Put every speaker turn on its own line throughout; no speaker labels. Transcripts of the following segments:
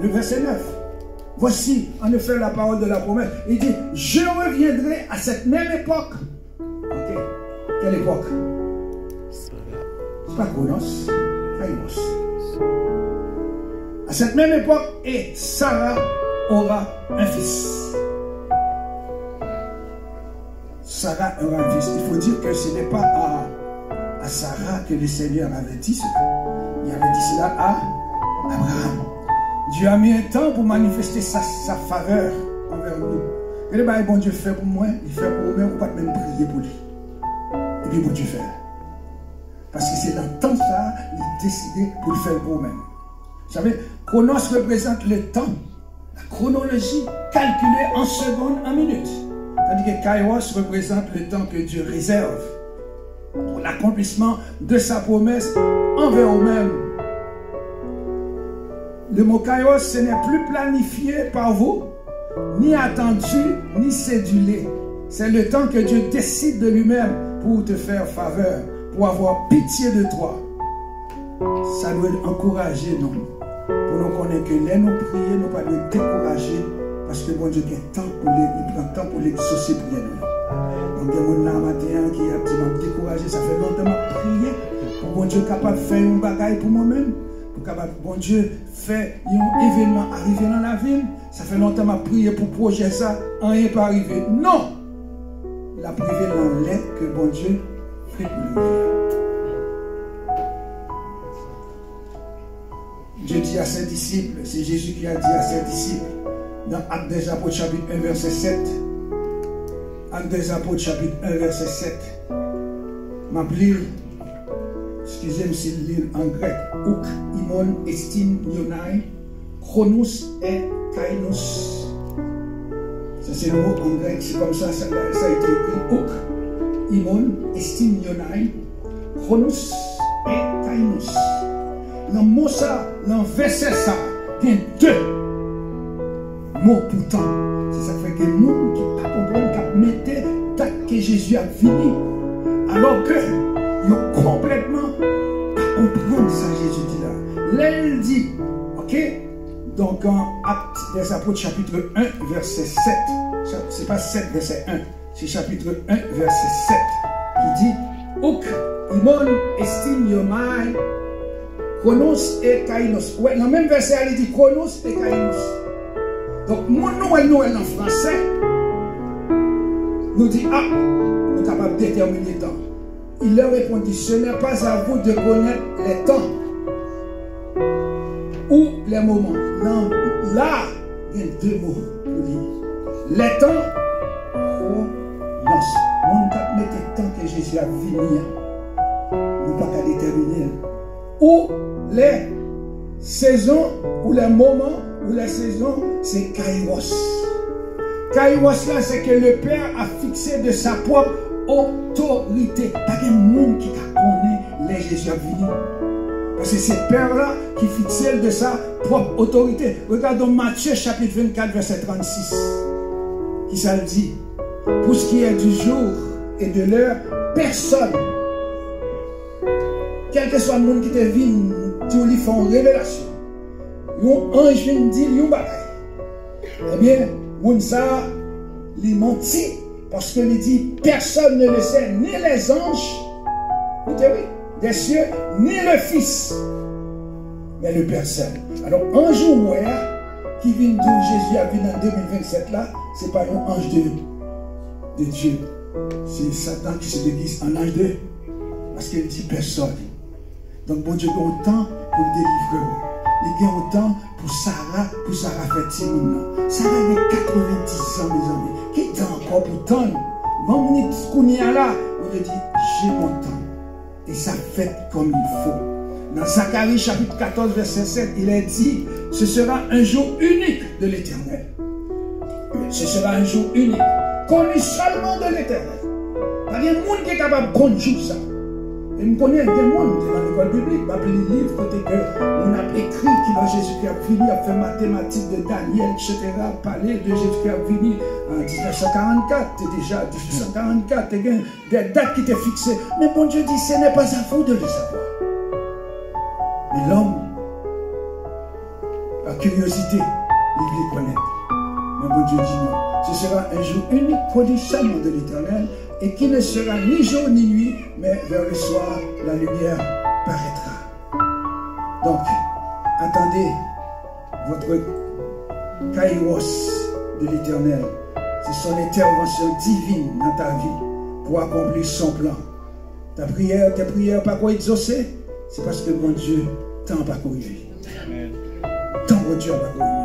le verset 9. Voici, en effet, la parole de la promesse. Il dit, je reviendrai à cette même époque. Ok. Quelle époque? C'est pas Chronos, Kairos. À cette même époque, et Sarah aura un fils. Sarah aura un fils. Il faut dire que ce n'est pas à Sarah que le Seigneur avait dit cela. Il avait dit cela à Abraham. Dieu a mis un temps pour manifester sa faveur envers nous. Et le bon Dieu fait pour moi, il fait pour nous-mêmes, on ne peut pas même prier pour lui. Et puis bon Dieu fait. Parce que c'est dans le temps ça, il a décidé pour le faire pour nous-mêmes. Vous savez, Chronos représente le temps, la chronologie calculée en secondes, en minutes. Tandis que Kairos représente le temps que Dieu réserve pour l'accomplissement de sa promesse envers nous-mêmes. Le mot Kairos, ce n'est plus planifié par vous, ni attendu, ni cédulé. C'est le temps que Dieu décide de lui-même pour te faire faveur, pour avoir pitié de toi. Ça doit encourager nous. Pour nous connaître que les nous prier, nous pas de décourager, parce que bon Dieu il prend temps pour l'exaucer prier nous. Donc il y a des gens matin qui a découragé, ça fait longtemps que je prier pour bon Dieu capable de faire un bagage pour moi-même. Pour capable, bon Dieu, fait un événement arriver dans la ville. Ça fait longtemps que je prie pour projet ça, rien n'est pas arrivé. Non! La privé dans l'aide que bon Dieu fait pour lui. Dieu dit à ses disciples, c'est Jésus qui a dit à ses disciples, dans Actes des Apôtres chapitre 1 verset 7. Actes des Apôtres chapitre 1 verset 7. M'appeler. Excusez-moi si je lis en grec. Ouk, imon, estime, yonai, chronos et kainos. Ça c'est le mot en grec, c'est comme ça, ça a été écrit. Ouk, imon, estime, yonai, chronos et kainos. Dans le mot ça, dans le verset ça, il y a deux mots pourtant. C'est ça qui fait que les gens qui ne comprennent pas, qui mettent date que Jésus a fini. Alors que ils ont complètement pas comprendre ça Jésus dit là. Là il dit, ok, donc en Actes des Apôtres chapitre 1 verset 7, c'est pas 7 verset 1, c'est chapitre 1 verset 7 qui dit, Ouk, imon, estime, yomai, chronos et kainos. Ouais, dans le même verset il dit chronos et kainos. Donc mon Noël en français nous dit, ah, nous sommes capables de déterminer le temps. Il leur répondit, ce n'est pas à vous de connaître les temps ou les moments. Non, là, il y a deux mots pour dire. Les temps, chronos. On ne peut pas mettre le temps que Jésus a venu. Nous ne pouvons pas déterminer. Ou les saisons, ou les moments, ou les saisons, c'est Kairos. Kairos là, c'est que le Père a fixé de sa propre autorité. Pas de monde qui connaît les Jésus à venir. Parce que c'est le Père là qui fixait de sa propre autorité. Regardons Matthieu chapitre 24 verset 36. Qui ça le dit? Pour ce qui est du jour et de l'heure, personne, quel que soit le monde qui te vient, tu lui fais une révélation. Un ange vient dire un bagage. Eh bien, moun ça, il mentit. Parce qu'il dit, personne ne le sait, ni les anges, des cieux, ni le Fils, mais le Père seul. Alors, un jour qui vient d'où Jésus a vu en 2027 là, ce n'est pas un ange de Dieu. C'est Satan qui se déguise en ange de Dieu. Parce qu'il dit personne. Donc, bon Dieu a autant pour le délivrer. Il y a autant pour Sarah fait Timon. Sarah a 90 ans, mes amis. Qui est encore pour tant? Même si on est là, on dit, j'ai mon temps. Et ça fait comme il faut. Dans Zacharie chapitre 14, verset 7, il est dit, ce sera un jour unique de l'Éternel. Ce sera un jour unique, connu seulement de l'Éternel. Il y a des gens qui sont capables de prendre ça. Et je connais des gens dans l'école biblique, je appelé les livres, côté que on a écrit que Jésus qui a fini, a fait mathématiques de Daniel, etc., parler de Jésus qui a fini en 1944, déjà 1944, il y a des dates qui étaient fixées. Mais bon Dieu dit, ce n'est pas à vous de le savoir. Mais l'homme, par curiosité, il veut connaître. Mais bon Dieu dit non. Ce sera un jour unique produit seulement de l'Éternel et qui ne sera ni jour ni nuit, mais vers le soir, la lumière paraîtra. Donc, attendez votre kairos de l'Éternel. C'est son intervention divine dans ta vie pour accomplir son plan. Ta prière, tes prières pas quoi exaucer, c'est parce que mon Dieu t'a pas corrigé. Tant mon Dieu n'a pas corrigé.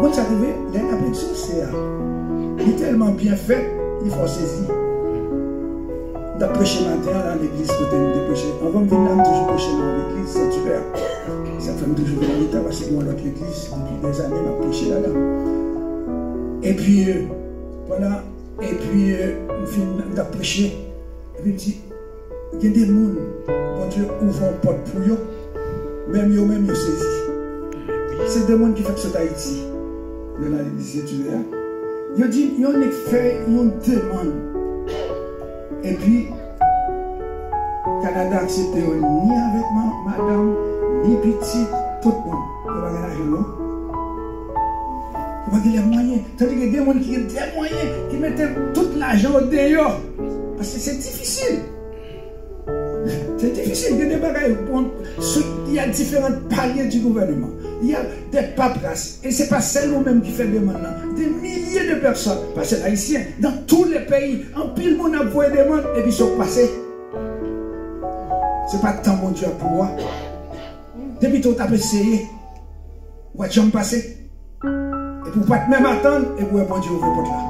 Quand ça arrive, les exaucés, il est tellement bien fait, il faut saisir. On a prêché matin à l'église côté de prêcher. Avant de venir là, toujours prêcher dans l'église, c'est super. Ça fait toujours dans l'état parce que moi, l'autre église, depuis des années, on a prêché là-bas. Et puis, voilà, et puis, on a prêché. Et puis, il dit, il y a des gens, bon Dieu, ouvre une porte pour eux, même eux, même eux saisi. C'est des gens qui font ça d'Haïti. Il y en a l'église étudiante. Il a dit, il y a fait une demande. Et puis, Canada accepte ni avec madame, ni petit, tout le monde. Il va gagner l'argent. Il va gagner les moyens. Tandis qu'il y a des gens qui ont des moyens, qui mettent tout l'argent dehors. Parce que c'est difficile. C'est difficile. Il y a des bagages. Il y a différents paliers du gouvernement. Il y a des paperasses. Et ce n'est pas seulement même qui fait des mandats. Des milliers de personnes, parce que les Haïtiens, dans tous les pays, en pile, on a envoyé des mandats et puis ils sont passés. Ce n'est pas tant mon Dieu pour moi. Depuis que tu as essayé, on va jamais passer. Et pour ne pas même attendre, et pour bon Dieu ouvre la porte là.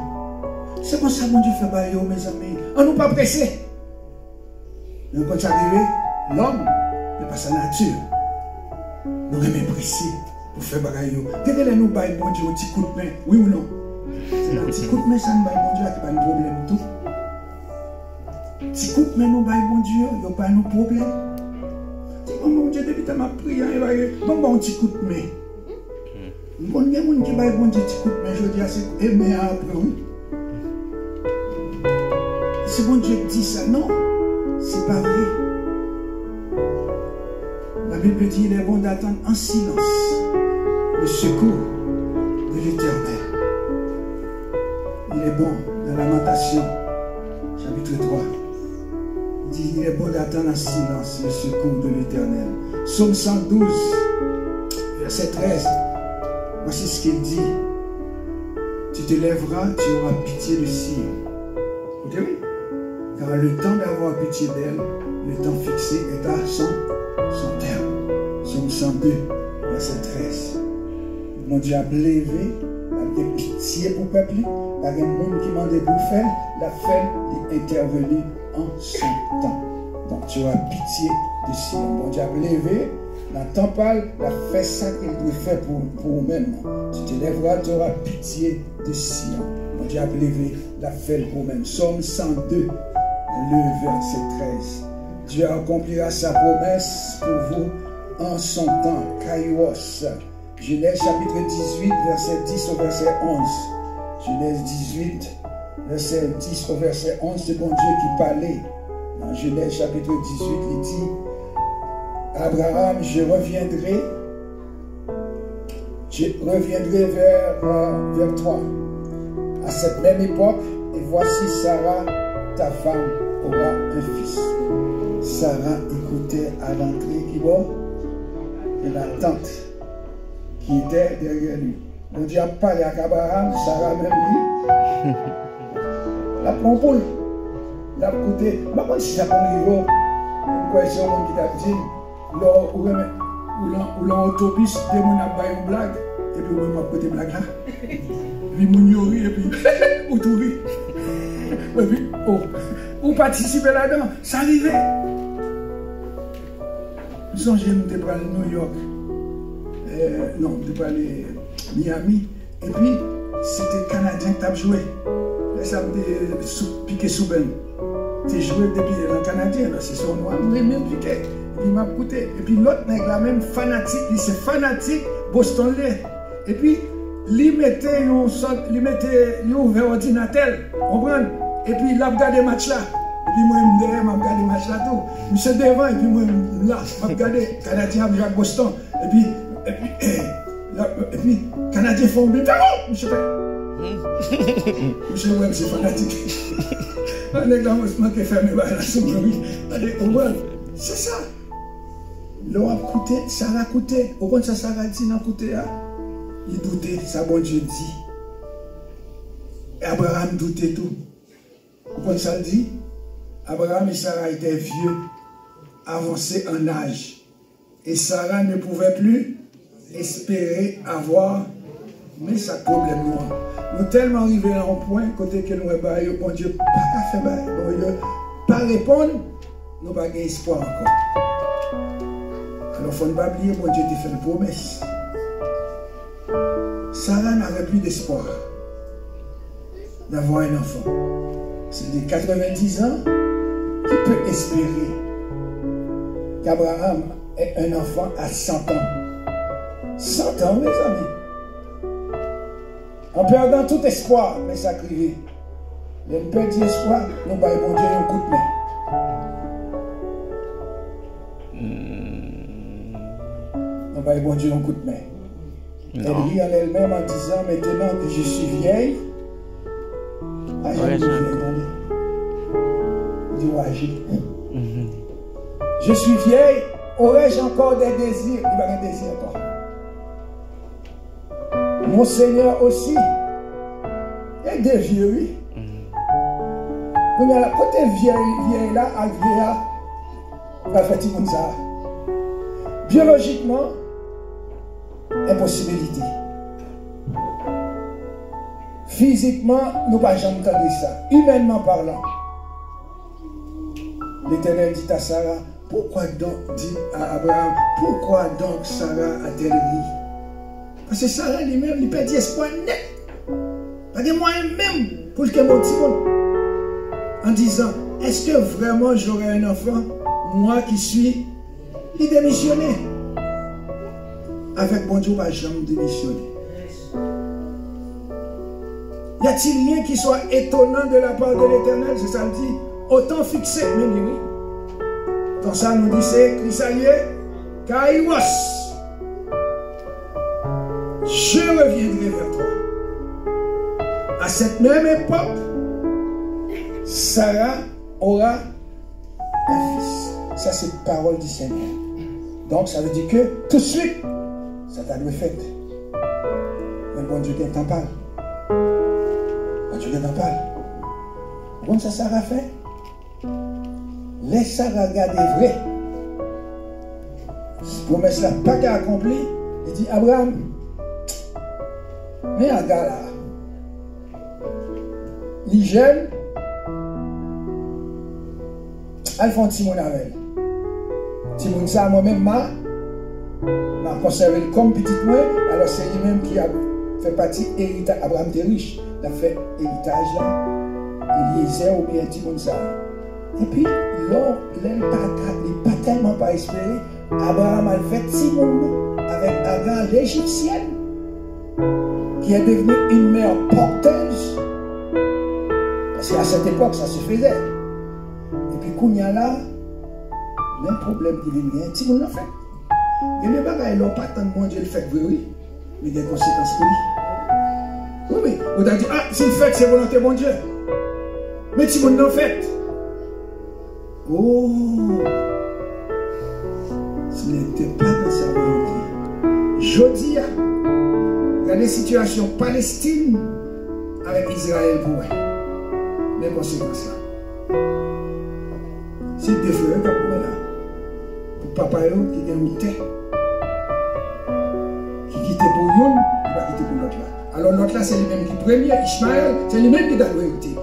C'est comme ça mon Dieu fait bailler, mes amis. On ne nous pas pressé. Mais quand ça arrive, l'homme n'est pas sa nature. Nous sommes pressés pour faire bagaille. Dès que nous baillons bon Dieu un petit coup de main, oui ou non? C'est un petit coup de main, ça nous baille bon Dieu, qui n'a pas de problème tout. Petit coup de main, nous baillons bon Dieu, il n'y a pas de problème. Bon Dieu, depuis que tu m'as prié, il va y avoir un petit coup de main. Bon, il y a des gens qui baillent bon Dieu, petit coup de main, je dis, c'est aimer après, oui. Si bon Dieu dit ça, non, c'est pas vrai. La Bible dit qu'il est bon d'attendre en silence le secours de l'Éternel. Il est bon dans Lamentation, chapitre 3. Il dit qu'il est bon d'attendre en silence le secours de l'Éternel. Psaume 112, verset 13. Voici ce qu'il dit. Tu te lèveras, tu auras pitié de Sion. Écoutez-vous. Car le temps d'avoir pitié d'elle, le temps fixé est à son terme. Psaume 102, verset 13. Mon Dieu a levé, a pitié pour le peuple, il y a des gens qui m'ont dit pour faire, la fait est intervenue en son temps. Donc tu auras pitié de Sion. Mon Dieu a levé, la tempête, la fait ça qu'il doit faire pour vous-même. Tu te lèveras, tu auras pitié de Sion. Mon Dieu a levé, la fait pour vous-même. Psaume 102. Le verset 13. Dieu accomplira sa promesse pour vous en son temps. Kairos. Genèse chapitre 18, verset 10 au verset 11. Genèse 18, verset 10 au verset 11, c'est bon Dieu qui parlait. Dans Genèse chapitre 18, il dit, Abraham, je reviendrai vers toi à cette même époque, et voici Sarah, ta femme, aura un fils. Sarah écoutait à l'entrée qui va et la tante qui était derrière lui. On dit à parler à Abraham, Sarah même lui. La pompoule, la côté. Je ne sais pas si ça peut arriver. Pourquoi c'est un monde qui t'a dit, ou l'autobus, des gens ont fait une blague, et puis on m'a côté blague là. Puis on y et puis on tourit. Et puis, ou participer là-dedans, ça arrivait. Nous sommes nous pour aller à New York, non, pour aller à Miami, et puis c'était Canadien qui a joué. Ça me piqué sous ben. Tu joué depuis le Canadien, c'est son noir, mais même piqué. Et puis il m'a coûté. Et puis l'autre nègre, la même fanatique, il c'est fanatique, Boston Lay. Et puis, il mettait ouvert l'ordinateur, comprendre? Et puis il a regardé le match là. Et puis moi, derrière, je regardé le match là tout. Monsieur devant, et puis moi, là, je regardé le Canadien avec Boston. Et puis Et puis, Canadien font bien. Monsieur, ouais, c'est fanatique. Un exemple qui fait mes balles, c'est ça. L'eau a coûté, ça a coûté. Au contraire, ça a dit, n'a coûté. Il doutait, ça bon Dieu dit. Et Abraham doutait tout. Au contraire, ça dit, Abraham et Sarah étaient vieux, avancés en âge. Et Sarah ne pouvait plus espérer avoir, mais ça problème noir. Nous tellement arrivés à un point, côté que nous avons, bon Dieu, pas qu'à faire, bon Dieu, pas répondre, nous n'avons pas espoir encore. Alors, il ne faut pas oublier, bon Dieu, t'a fait une promesse. Sarah n'avait plus d'espoir d'avoir un enfant. C'est de 90 ans qui peut espérer qu'Abraham ait un enfant à 100 ans. 100 ans, mes amis. En perdant tout espoir, mais sacrifié. Le petit espoir, nous baillons bon Dieu un coup de main. Nous baillons bon Dieu un coup de main. Elle rit en elle-même en disant, maintenant que je suis vieille, je suis vieille, aurais-je encore des désirs? Il va y avoir des désirs encore. Mon Seigneur aussi, il y a des vieux, oui. Côté vieille là, avec vieillard, on va faire comme ça. Biologiquement, impossibilité. Physiquement, nous ne pouvons jamais entendre ça. Humainement parlant. L'Éternel dit à Sarah, pourquoi donc, dit à Abraham, pourquoi donc Sarah a-t-elle ri? Parce que Sarah lui-même, il perd espoir net. Pas de moyens même pour qu'il y ait mon petit monde. En disant, est-ce que vraiment j'aurai un enfant, moi qui suis démissionné? Avec bon Dieu, pas jamais démissionné. Y a-t-il rien qui soit étonnant de la part de l'Éternel? C'est ça le dit. Autant fixé, même oui. Dans ça, nous dit c'est Chrysalier, Kairos. Je reviendrai vers toi. À cette même époque, Sarah aura un fils. Ça, c'est la parole du Seigneur. Donc, ça veut dire que tout de suite, ça t'a été fait. Mais bon Dieu, t'en parle. Bon Dieu, t'en parle. Bon, ça Sarah fait. Laisse Sarah regarder vrai. Cette promesse-là, pas qu'à accomplir. Il dit, Abraham, mais un gars là, les jeunes, elles font Timon avec. Timon, ça, moi-même, m'a conservé comme petit moi, alors c'est lui-même qui a fait partie héritage. Abraham était riche, il a fait héritage là, Eliezer ou bien Timon ça. Et puis, là, il n'a pas tellement pas espéré. Abraham a fait Timon avec Agar l'Égyptienne, qui est devenue une mère porteuse. Parce qu'à cette époque, ça se faisait. Et puis, Kounia là, même problème qui vient, Timon l'a fait. Il y a des bagages, pas tant de monde, Dieu le fait, oui, mais des conséquences pour lui. Oui, on a dit, ah, si le fait, c'est volonté, mon Dieu. Mais Timon l'a fait. Oh, ce n'était pas dans sa volonté. Jodia, dans les situations Palestine avec Israël pour elle. Les conséquences là. C'est des frères comme moi là. Pour papa qui est muté. Qui quitte pour une, il va quitter pour l'autre là. Alors l'autre là, c'est lui-même qui premier, Ishmaël, c'est lui-même qui doit hériter.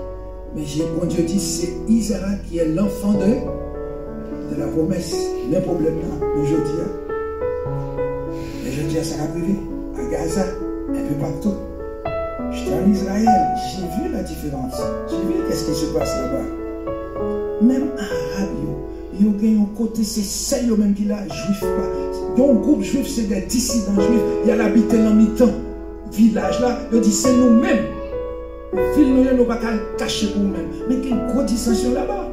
Mais bon Dieu dit, c'est Isaac qui est l'enfant de la promesse. Les problèmes là, mais je dis, ça va arriver à Gaza, un peu partout. J'étais en Israël, j'ai vu la différence. J'ai vu qu'est-ce qui se passe là-bas. Même Arabe, il y a un côté, c'est celle même qui l'a, juif pas. Donc, groupe juif, c'est des dissidents juifs. Il y a l'habité dans mi-temps. Village là, il dit, c'est nous-mêmes. Ville, nous ne pouvons pas cacher pour nous-mêmes. Mais il y a une grosse dissension là-bas.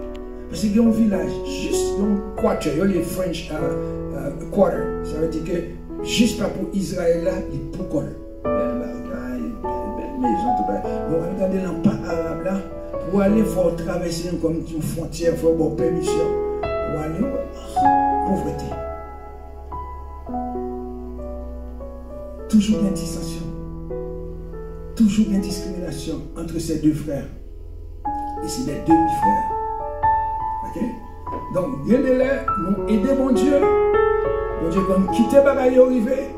Parce qu'il y a un village, juste un quarter, il y a les French quarter. Ça veut dire que juste pas pour Israël là, il pour coller. Belle bagaille, belle maison, tout ça. On va regarder l'empire arabe là, pour aller, il faut traverser comme une frontière, il faut avoir permission. Pour aller, pauvreté. Toujours une distinction. Toujours une discrimination entre ces deux frères. Et c'est les deux frères. Ok? Donc, bien de là, nous aider mon Dieu. Mon Dieu, comme quitter bagaille arrivé.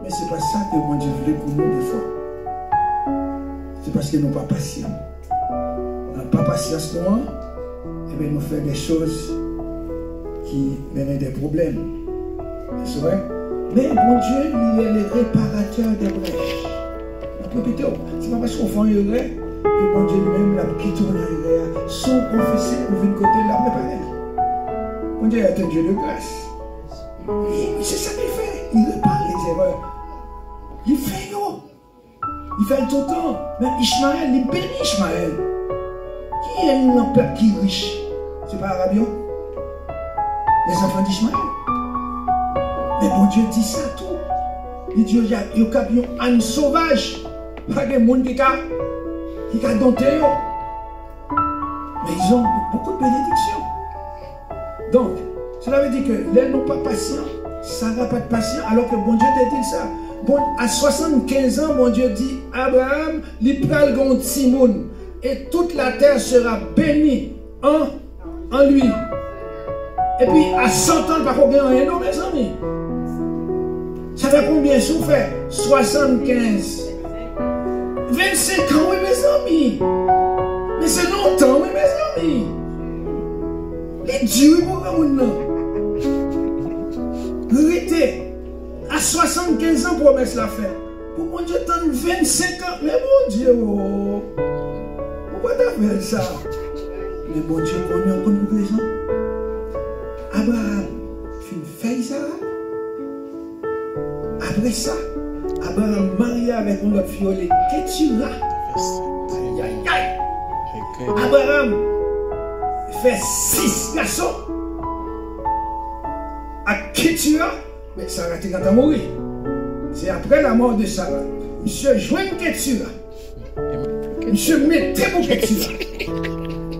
Mais ce n'est pas ça que mon Dieu voulait pour nous des fois. C'est parce que nous ne sommes pas patients. Nous n'avons pas patience pour nous. Et bien nous faisons des choses qui mènent des problèmes. C'est vrai? Mais mon Dieu, il est le réparateur des brèches. C'est pas parce qu'on fait un erreur que mon Dieu lui-même l'a quitté dans l'erreur. Sans confesser, on vient de côté de la préparer. Mon Dieu est un Dieu de grâce. C'est ça qu'il fait. Il répare les erreurs. Il fait yo. Il fait tout le temps. Mais Ishmaël, il bénit Ishmaël. Qui est un peuple qui est riche? C'est pas Arabien? Les enfants d'Ishmaël. Mais mon Dieu dit ça tout. Il dit, il y a un sauvage. Pas de monde qui a dompté. Mais ils ont beaucoup de bénédictions. Donc, cela veut dire que les n'ont pas patients. Sarah pas de patient, alors que bon Dieu t'a dit ça. Bon, à 75 ans, mon Dieu dit, Abraham, il prend le Timon, et toute la terre sera bénie en lui. Et puis, à 100 ans, pas combien rien, non, mes amis. Ça fait combien ça fait? 75. 25 ans, oui, mes amis. Mais c'est longtemps, oui, mes amis. Les dieux, pour nous. Arrêtez. À 75 ans, promesse la faire. Pour mon Dieu, t'en 25 ans. Mais mon Dieu, oh. Pourquoi t'as fait ça? Mais mon Dieu, connaît encore une raison. Abraham, fait ça. Après ça, Abraham marié avec une autre fille, Ketura. Aïe, aïe, aïe. Abraham fait 6 garçons. À Ketura, mais Sarah était quand à mourir. C'est après la mort de Sarah. Monsieur joint Ketura. Monsieur mettait pour Ketura.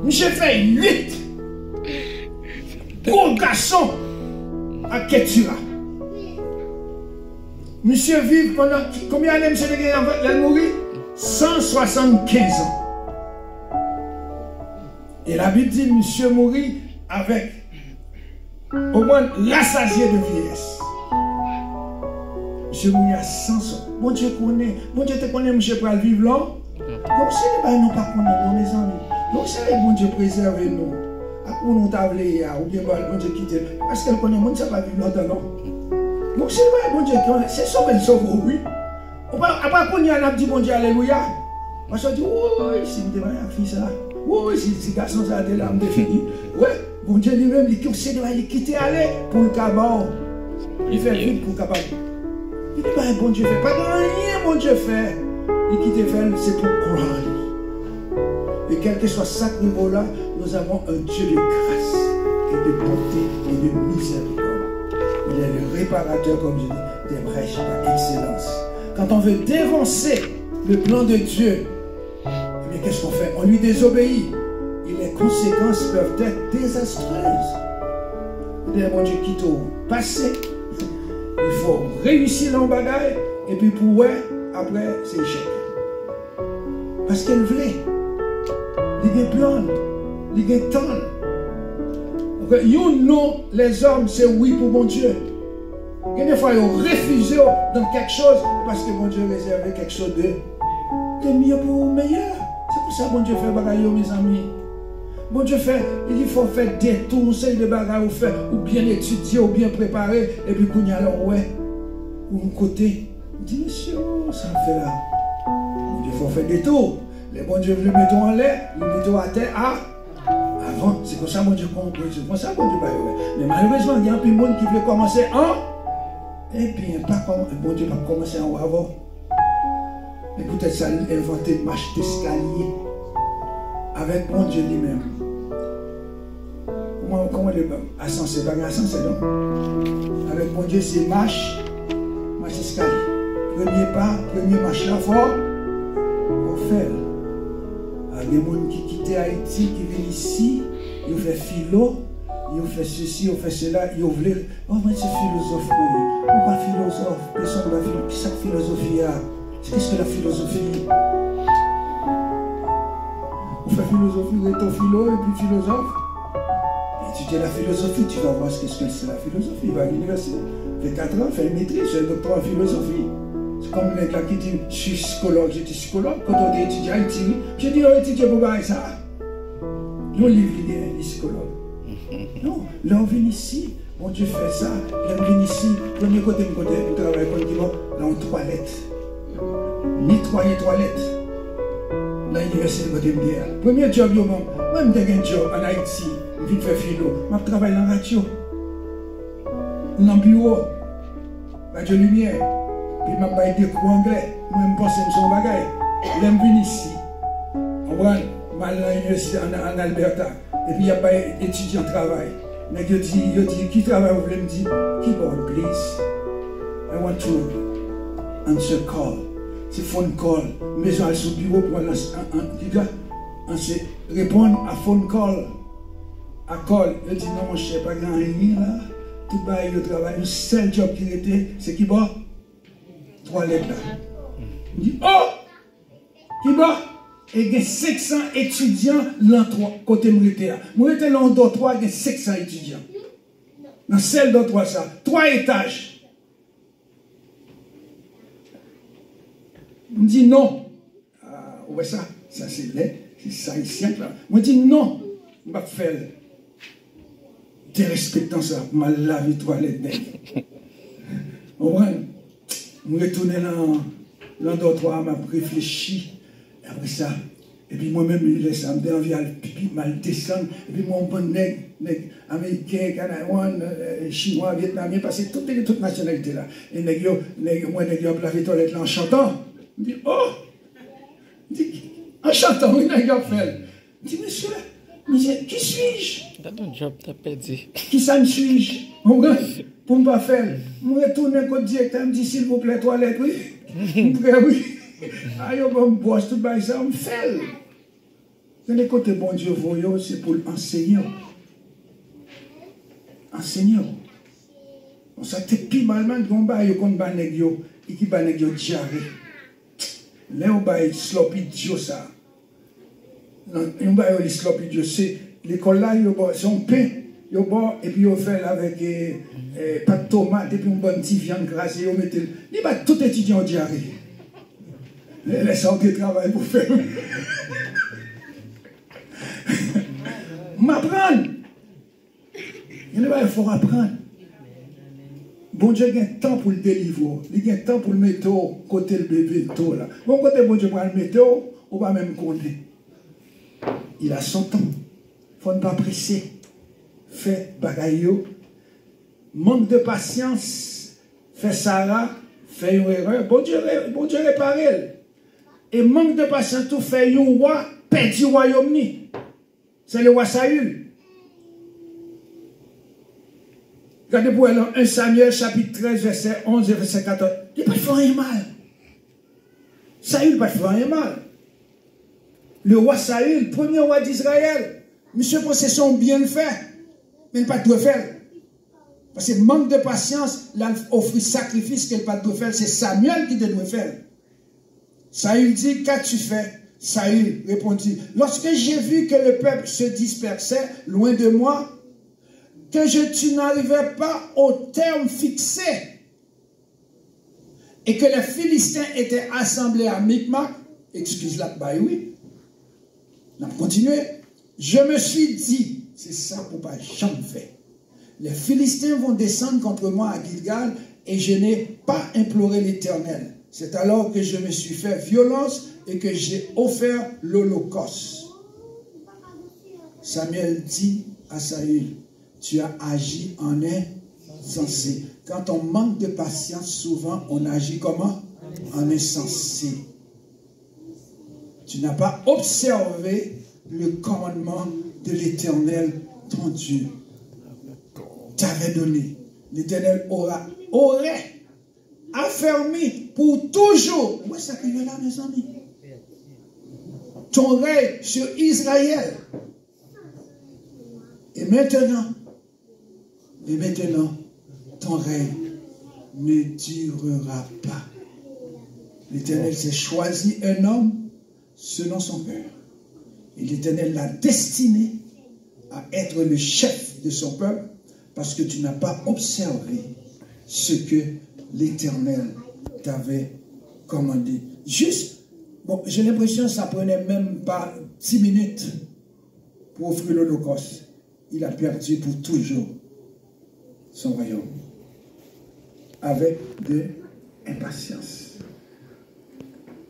Monsieur fait 8 gros garçons à Ketura. Monsieur vit pendant combien d'années monsieur a mourir? 175 ans. Et la Bible dit monsieur mourit avec au moins l'assasié de vieillesse. Monsieur mourit à 100 ans. Mon Dieu connaît. Mon Dieu te connaît, monsieur pour vivre là. Donc c'est pas nous pas connaître mes amis. Donc c'est bon Dieu préserver nous. À quoi nous t'avler ou bien bon Dieu quitter. Parce qu'elle connaît mon Dieu pas vivre longtemps non. Donc c'est vrai, bon Dieu, c'est sauvé, oui. Après qu'on y a dit bon Dieu, alléluia. Parce qu'on dit, oui, si vous devez faire ça, oui, si garçon ça a des larmes de fini. Oui, bon Dieu lui-même, il quitter aller pour le cabot. Il fait vite pour le cabot. Il dit, bon Dieu fait, pas de rien, bon Dieu fait. Il quitte faire, c'est pour croire. Et quel que soit ce niveau-là, nous avons un Dieu de grâce et de bonté et de miséricorde. Il est le réparateur, comme je dis, des brèches par excellence. Quand on veut dévancer le plan de Dieu, eh bien, qu'est-ce qu'on fait? On lui désobéit. Et les conséquences peuvent être désastreuses. Il mon Dieu quitte au passé. Il faut réussir dans le bagage. Et puis pour ouais, après, c'est échec. Parce qu'elle voulait. Il y a plan. Il y a temps. You know, les hommes, c'est oui pour mon Dieu. Et des fois, ils ont refusé dans quelque chose parce que mon Dieu réservait quelque chose de mieux pour meilleur. C'est pour ça que mon Dieu fait bagaille, mes amis. Mon Dieu fait, il faut faire des tours, de bagaille, ou bien étudier, ou bien préparer, et puis qu'on y a alors, ouais, ou un côté. On dit, monsieur, ça me fait là. Mon Dieu, il faut faire des tours. Les bon Dieu, le mettons en l'air, le mettons à terre, avant, c'est comme ça mon Dieu comprend, c'est comme ça mon Dieu va. Mais malheureusement, il y a un peu de monde qui veut commencer en. Et puis, bon Dieu va commencer en haut avant. Et peut-être ça inventer une marche d'escalier avec mon Dieu lui-même. Comment le ascenseur, c'est pas un ascenseur, non? Avec mon Dieu, c'est marche premier pas, premier marche là fort, on fait. Il y a des gens qui quittent Haïti, qui viennent ici, ils fait philo, ils fait ceci, ils fait cela, ils veulent. Oh, mais c'est philosophe, pourquoi philosophe? Personne ne va philosophe. Qu'est-ce que la philosophie a? Qu'est-ce que la philosophie? On fait philosophie, on est ton philo et puis philosophe. Étudier la philosophie, tu vas voir ce que c'est la philosophie. Il va à l'université, fait 4 ans, fait une maîtrise, fait un doctorat en philosophie. C'est comme le mec là qui dit, je suis psychologue, j'étais psychologue. Quand on est étudiant, j'ai dit, on étudie pour voir ça. Nous, livre, il est psychologue. Non, là, on vient ici, bon Dieu fait ça, là, on vient ici, premier côté, on travaille comme dit, là, on toilette. Nettoyer toilette. Dans l'université de Côte-Bière. Premier job, moi, je suis un job en Haïti, je viens faire philo. Je travaille dans la radio, dans le bureau, radio lumière. Puis je vais des cours anglais. Moi, je pense que c'est un bagage. Je viens ici. On va aller à l'université en Alberta. Et puis il y a pas d'étudiants qui travaillent. Mais je dis, qui travaille? Vous voulez me dire, keyboard, please. I want to answer call. C'est phone call. Mais je vais sur le bureau pour répondre à phone call. À call. Je dis, non, mon cher, pas grand rien là. Tout le monde le travail. Le seul job qui était, c'est qui va? Toilette là. Je dis, oh! Qui va? Et il y a 500 étudiants dans côté militaire. Moi, j'étais dans le dortoir, il y a 500 étudiants. Dans celle dortoir, ça. 3 étages. Je dis non. Ah, ouais, ça c'est laid. C'est ça ici. Moi, je dis non. Je ne vais pas faire. Tu respectant ça. Je vais laver les toilettes. Je retourne dans le dortoir, je réfléchis. Après ça, et puis moi-même, ça me donne envie de pipi, mal descendre. Et puis moi, un bon nègre, américain, canadien, chinois, vietnamien, parce que toutes nationalités là. Et moi, nègre, je lavé les toilettes là en chantant. Je dis, oh! En chantant, oui, nègre, fait. Je dis, monsieur, qui suis-je?
Dans ton job, t'as perdu.
Qui ça me suis-je? Pour ne pas faire. Je retourne au directeur, me dit, s'il vous plaît, toilette, oui. Oui. Ah, yo, bon, bosse tout ça, on me fait. C'est le côté bon Dieu, c'est pour enseigner. Enseigner. On s'est plus mal, on va y avoir des gens qui vont diarrhée. Là, on va y sloppy Dieu, ça. On va y sloppy Dieu. C'est l'école là, c'est un pain. Et puis on fait avec pas de tomate, et puis on bonne petite viande grasse, et on met tout étudiant en diarrhée. Laissez-moi travail pour faire. M'apprendre. Il faut apprendre. Bon Dieu a un temps pour le délivrer. Il a un temps pour le mettre côté le bébé. Bon côté bon Dieu pour le mettre, on va même connaître. Il a son temps. Il ne faut pas presser. Fait bagaille. Manque de patience. Fait Sarah. Fait une erreur. Bon Dieu répare elle. Et manque de patience, tout fait un roi, perd du royaume. C'est le roi Saül. Regardez pour elle, 1 Samuel, chapitre 13, verset 11 et verset 14. Il n'a pas fait rien mal. Saül n'a pas fait rien mal. Le roi Saül, premier roi d'Israël, monsieur possession bien fait, mais il n'a pas tout faire. Parce que manque de patience, il a offert sacrifice qu'il n'a pas tout faire. C'est Samuel qui doit faire. Saül dit, qu'as-tu fait? Saül répondit, lorsque j'ai vu que le peuple se dispersait loin de moi, que tu n'arrivais pas au terme fixé, et que les Philistins étaient assemblés à Micmac, excuse-la, bah oui, on va continuer, je me suis dit, c'est ça pour pas jamais faire, les Philistins vont descendre contre moi à Gilgal, et je n'ai pas imploré l'Éternel. C'est alors que je me suis fait violence et que j'ai offert l'Holocauste. Samuel dit à Saül, tu as agi en insensé. Quand on manque de patience, souvent on agit comment? En insensé. Tu n'as pas observé le commandement de l'Éternel, ton Dieu. T'avait donné. L'Éternel aurait affermi pour toujours. Où est-ce que je là, mes amis? Ton règne sur Israël. Et maintenant, ton règne ne durera pas. L'Éternel s'est choisi un homme selon son cœur. Et l'Éternel l'a destiné à être le chef de son peuple parce que tu n'as pas observé ce que l'Éternel t'avait commandé. Juste, bon, j'ai l'impression que ça prenait même pas 10 minutes pour offrir l'Holocauste. Il a perdu pour toujours son royaume avec de l'impatience.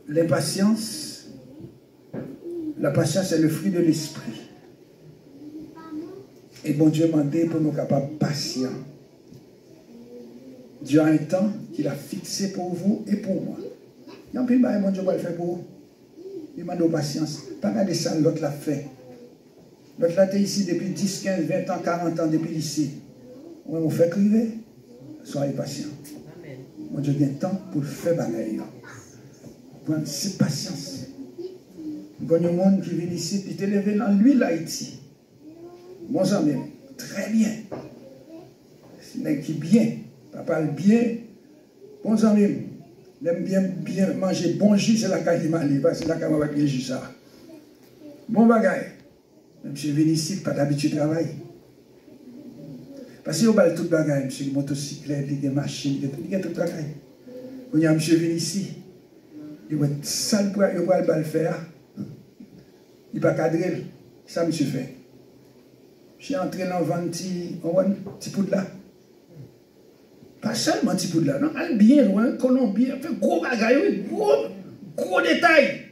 L'impatience, la patience est le fruit de l'esprit. Et bon Dieu m'a dit pour nous capables patients. Dieu a un temps qu'il a fixé pour vous et pour moi. Il y a un peu de bon Dieu va le faire pour vous. Il m'a donné patience. Pas regarder ça, l'autre l'a fait. L'autre l'a été ici depuis 10, 15, 20 ans, 40 ans depuis ici. On vous fait crier. Soyez patients. Mon Dieu a un temps pour faire bagaille. Prendre cette patience. Il y a un monde qui vient ici, qui est élevé dans l'huile Haïti. Bon amis, très bien. C'est qui bien. Papa bien. Bon amis, l'aime bien manger bon jus, c'est la calimali, parce que c'est la calimali qui bien jus ça. Bon bagaille. Même si je viens ici, pas d'habitude de travail. Parce que vous avez tout bagaille, monsieur, les motocyclettes, les machines, il y a tout bagaille. Quand il y a monsieur venu ici, il va être sale pour le faire. Il va cadrer. Ça, monsieur fait. Je suis entré dans un petit poudre là. Pas seulement petit poudre là, non, allez bien loin, Colombien, fait gros bagaille, gros détail.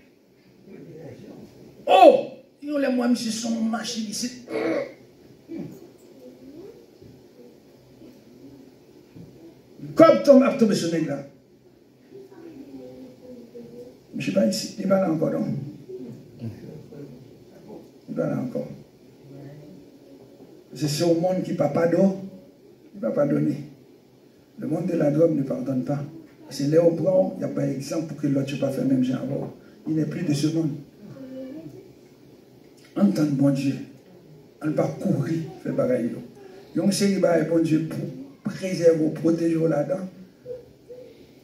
Oh! Yo les moi monsieur son machine ici. Comme ton a tombé sur là. Je ne suis pas ici, il n'est pas là encore, non? Il n'est pas là encore. C'est au monde qui ne peut pas donner, il ne va pas donner. Le monde de la drogue ne pardonne pas. C'est Léo Brown, il n'y a pas d'exemple pour que l'autre ne pas faire le même genre. Il n'est plus de ce monde. En tant que bon Dieu, on ne va pas courir, faire bagaille. Il y a une série de bon Dieu pour préserver, protéger là-dedans.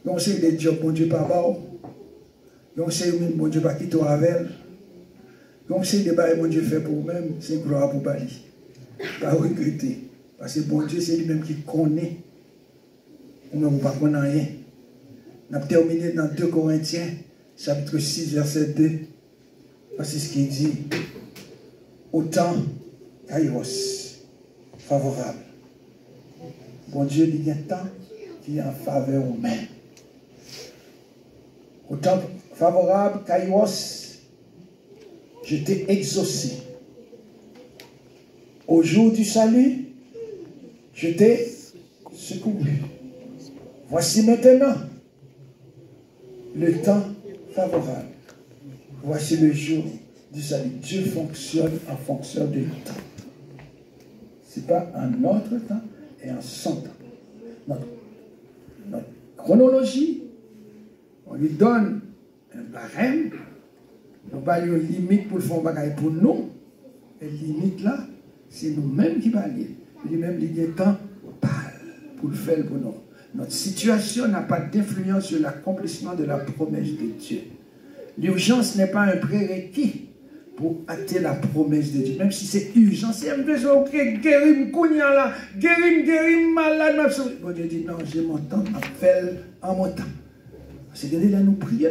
Il y a une série de jobs bon Dieu par bas. Il y a une série de bon Dieu par quitter avec. Il y a une série de bagailles bon Dieu fait pour vous-même, c'est gloire pour Bali. Pas regretter. Parce que bon Dieu, c'est lui-même qui connaît. Ou même pas qu'on n'a rien. On a terminé dans 2 Corinthiens, chapitre 6, verset 2. Voici ce qu'il dit. Autant Kairos, favorable. Bon Dieu, il y a un temps qui est en faveur humaine. Autant favorable, Kairos, je t'ai exaucé. Au jour du salut, je t'ai secouru. Voici maintenant le temps favorable. Voici le jour du salut. Dieu fonctionne en fonction du temps. Ce n'est pas en notre temps et en son temps. Notre chronologie, on lui donne un barème, on va lui une limite pour le faire bagaille pour nous. Et limite là, c'est nous-mêmes qui parlons. Lui-même, il y a un temps pour le faire pour nous. Notre situation n'a pas d'influence sur l'accomplissement de la promesse de Dieu. L'urgence n'est pas un prérequis pour acter la promesse de Dieu. Même si c'est urgent, c'est un besoin de guérir, guérir, malade. Bon Dieu dit non, j'ai mon temps, appelle en mon temps. C'est que là, nous prions.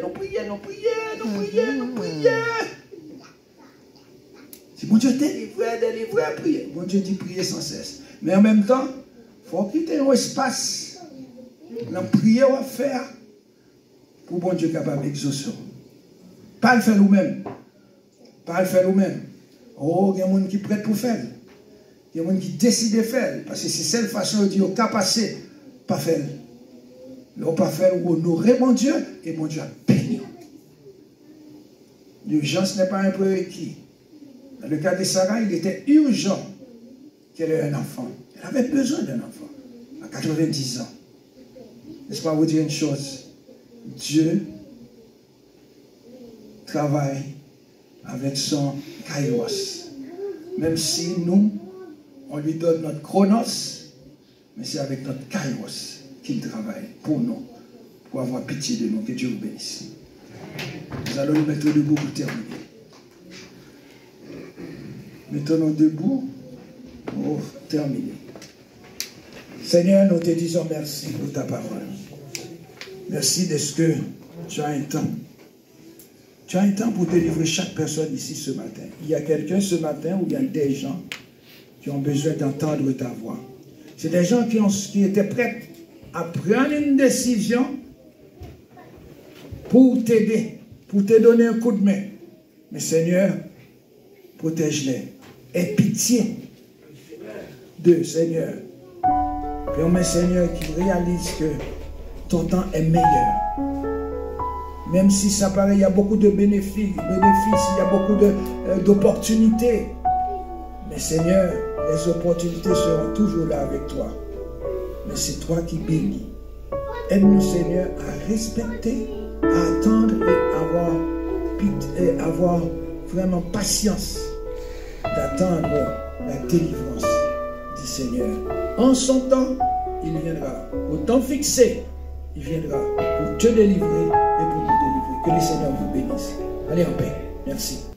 Si bon Dieu délivre, prier. Bon Dieu dit prier sans cesse. Mais en même temps, il faut quitter un espace. La prière à faire pour bon Dieu capable d'exaucer. Pas le faire nous-mêmes. Oh, il y a des gens qui sont prêts pour faire. Il y a des gens qui décident de faire. Parce que c'est celle façon de dire, qu'à passer, pas faire. On pas faire, on honorer mon Dieu, et mon Dieu a béni. L'urgence n'est pas un prérequis. Dans le cas de Sarah, il était urgent qu'elle ait un enfant. Elle avait besoin d'un enfant, à 90 ans. laisse-moi vous dire une chose. Dieu travaille avec son kairos. Même si nous, on lui donne notre chronos, mais c'est avec notre kairos qu'il travaille pour nous, pour avoir pitié de nous. Que Dieu vous bénisse. Nous allons nous mettre debout pour terminer. Mettons-nous debout pour terminer. Seigneur, nous te disons merci pour ta parole. Merci de ce que tu as un temps. Tu as un temps pour délivrer chaque personne ici ce matin. Il y a quelqu'un ce matin où il y a des gens qui ont besoin d'entendre ta voix. C'est des gens qui étaient prêts à prendre une décision pour t'aider, pour te donner un coup de main. Mais Seigneur, protège-les. Aie pitié d'eux, Seigneur. Permets, Seigneur, qu'ils réalisent que ton temps est meilleur. Même si ça paraît, il y a beaucoup de bénéfices, il y a beaucoup d'opportunités. Mais Seigneur, les opportunités seront toujours là avec toi. Mais c'est toi qui bénis. Aide-nous, Seigneur, à respecter, à attendre et avoir vraiment patience d'attendre la délivrance du Seigneur. En son temps, il viendra. Au temps fixé, il viendra pour te délivrer et pour nous délivrer. Que le Seigneur vous bénisse. Allez en paix. Merci.